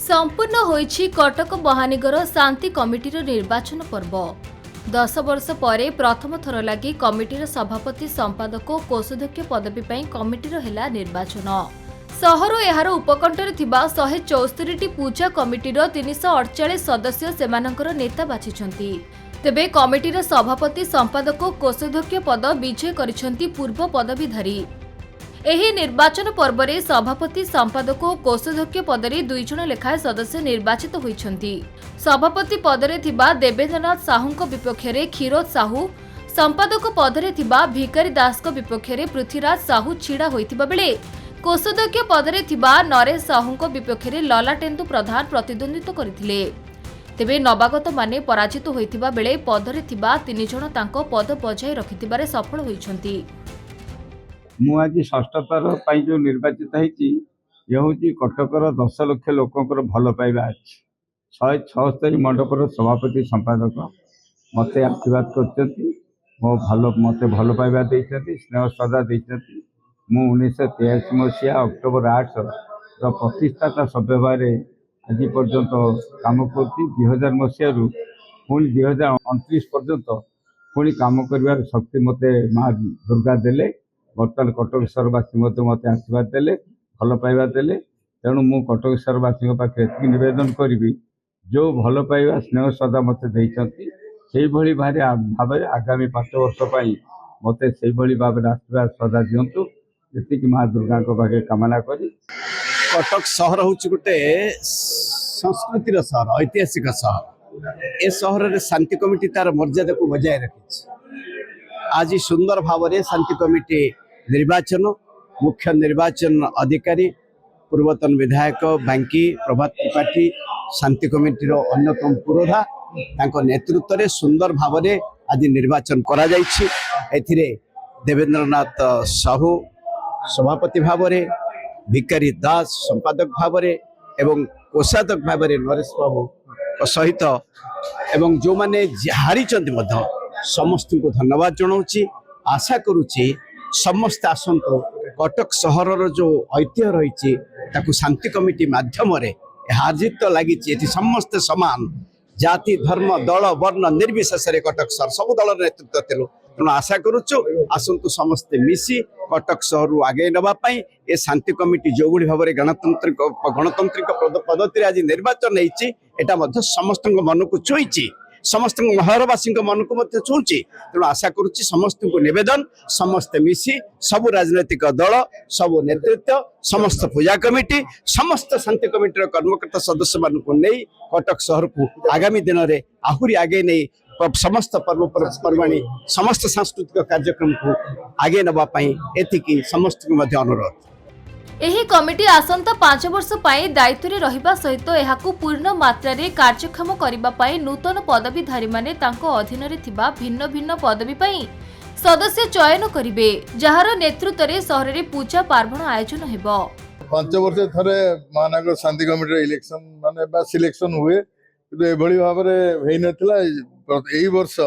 संपूर्ण होईछि कटक महानगर शांति कमिटीर निर्वाचन पर्व 10 वर्ष पर प्रथम थर लगी कमिटीर सभापति संपादक और कोषाध्यक्ष पदवी पर कमिटीर हेला निर्वाचन। सहर और एहार उपकंठरे थिबा 174 पूजा कमिटीर 348 सदस्य सेमानकर नेता बाछिछंती। तेबे कमिटीर सभापति संपादक और कोषाध्यक्ष पद विजय करिछंती पूर्व पदवीधारी। एही निर्वाचन पर्व में सभापति संपादक और कोषाध्यक्ष पदरे 2 जण लेखाएं सदस्य निर्वाचित होइछंती। सभापति पदरे थिबा देवेंद्रनाथ साहू विपक्ष में क्षीरोद साहू, संपादक पदरे थिबा भिकारी दास विपक्ष में पृथ्वीराज साहू छिड़ा होइतिबा बेले कोषाध्यक्ष पदरे थिबा नरेश साहू विपक्ष में ललाटेन्दु प्रधान प्रतिद्वंदित्व करथिले। तेबे नवागत माने पराजित होइतिबा बेले पदरे थिबा 3 जण तांको पद बजाय रखितिबारे सफल होइछंती। मु आज षष्ठ थर जो निर्वाचित होती ये हूँ कटकर 10 लाख लोकंर भल पाइबा अच्छी 176 मंडपर सभापति संपादक मत आशीर्वाद कर मत भल पाइबा स्नेह श्रद्धा देती। मु 1983 मसीहा अक्टोबर 8 प्रतिष्ठाता सभ्य भाव आज पर्यंत कम कर 2000 मसीह पुणी 2029 पर्यंत पुणी कम कर शक्ति मत माँ दुर्गा देले। बर्तमान कटक सहरवासी मत आशीर्वाद देले भल पाइबा देले। तेणु मु कटक सहरवासी पाखे निवेदन करी जो भल पाइबा स्नेह श्रद्धा मत देती से भाव आगामी 5 वर्ष मत से भाव आशीर्वाद श्रद्धा दिंतु जी माँ दुर्गा पाखे कामना करी। कटक सहर हूँ गोटे संस्कृतिर सहर, ऐतिहासिक सहर। ए सहर में शांति कमिटी तार मर्यादा को बजाय रखी। आज सुंदर भाव में शांति कमिटी निर्वाचन मुख्य निर्वाचन अधिकारी पूर्वतन विधायक बांकी प्रभात त्रिपाठी शांति कमिटीर अन्यतम पुरोधा नेतृत्व में सुंदर भाव में आज निर्वाचन करा जायछि। एथिरे देवेंद्रनाथ साहू सभापति भाव में, भिकारी दास संपादक भाव में एवं कोषाध्यक्ष भाव में नरेश बाबू सहित एवं जो माने हारी समस्त को धन्यवाद जनाऊँगी। आशा करुच्ची समस्त आसंतु कटक सहर जो ऐतिह्य रही शांति कमिटी माध्यम हार्जित लगी। समस्त समान जाति धर्म दल वर्ण निर्विशेष कटक सहर सब दल नेतृत्व थिलु। तेणु आशा करुचु आसंतु समस्ते मिसी कटक सहर आगे नापी ए शांति कमिटी जो भाव में गणतांत्रिक पद्धति आज निर्वाचन होता समस्त मन को छुई समस्त महरवासी मन को छुची। तेणु आशा करुच्ची समस्त को निवेदन समस्ते मिसी सबु राजनैतिक दल सबु नेतृत्व समस्त पूजा कमिटी समस्त शांति कमिटी कर्मकर्ता सदस्य मान को नहीं कटक सहर को आगामी दिन में आहुरी आगे नहीं समस्त पर्वपर्वाणी समस्त सांस्कृतिक कार्यक्रम को आगे नापी एतिकी समस्त को अनुरोध। एही कमिटी आसंता 5 वर्ष पाई दायित्व रे रहिबा सहित एहाकु पूर्ण मात्रा रे कार्यक्षम करिबा पाई नूतन पदवीधारी माने तांको अधीन रे थिबा भिन्न भिन्न पदवी पाई सदस्य चयन करिवे जहार नेतृत्व रे शहर रे पूजा पार्वण आयोजन हेबो। 5 वर्ष थरे महानगर शांति कमिटी इलेक्शन माने बा सिलेक्शन हुए किंतु एभली भाव रे हेइ नथिला। एही वर्ष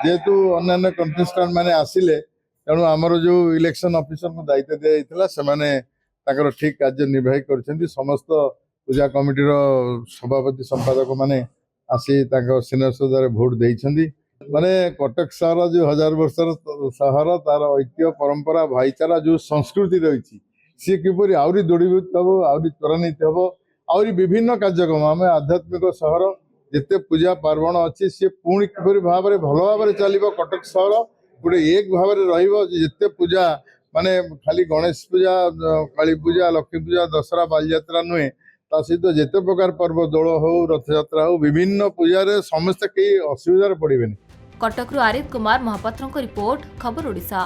जेतु अन्य कंटेस्टेंट माने आसिले तेणु आमर जो इलेक्शन ऑफिसर को दायित्व दिया जाइतिला से माने ताकर ठीक कार्य निर्वाही करछन्ती। समस्त पूजा कमिटीर सभापति संपादक माने आसी स्नेह श्रद्धार भोट देइछन्ती। माने कटक सहर जो 1000 वर्षर सहर तार ऐतिह्य परंपरा भाईचारा जो संस्कृति रही सी किपरि आउरी दृढ़ीभूत हम आउरी त्वरान्वित हम आउरी विभिन्न कार्यक्रम आम आध्यात्मिक सहर जिते पूजा पार्वण अच्छी सी पुणी किपरि भाव में भल भाव में चलो कटक सहर गोटे एक भाव में रते पूजा माने खाली गणेश पूजा काली पूजा लक्ष्मी पूजा दशहरा बालयात्रा नुहे ता सहित जिते प्रकार पर्व दोल हो रथ यात्रा हो विभिन्न पूजा रे समस्त कई असुविधा पड़े। कटक आरिफ कुमार महापात्र रिपोर्ट खबर ओडिशा।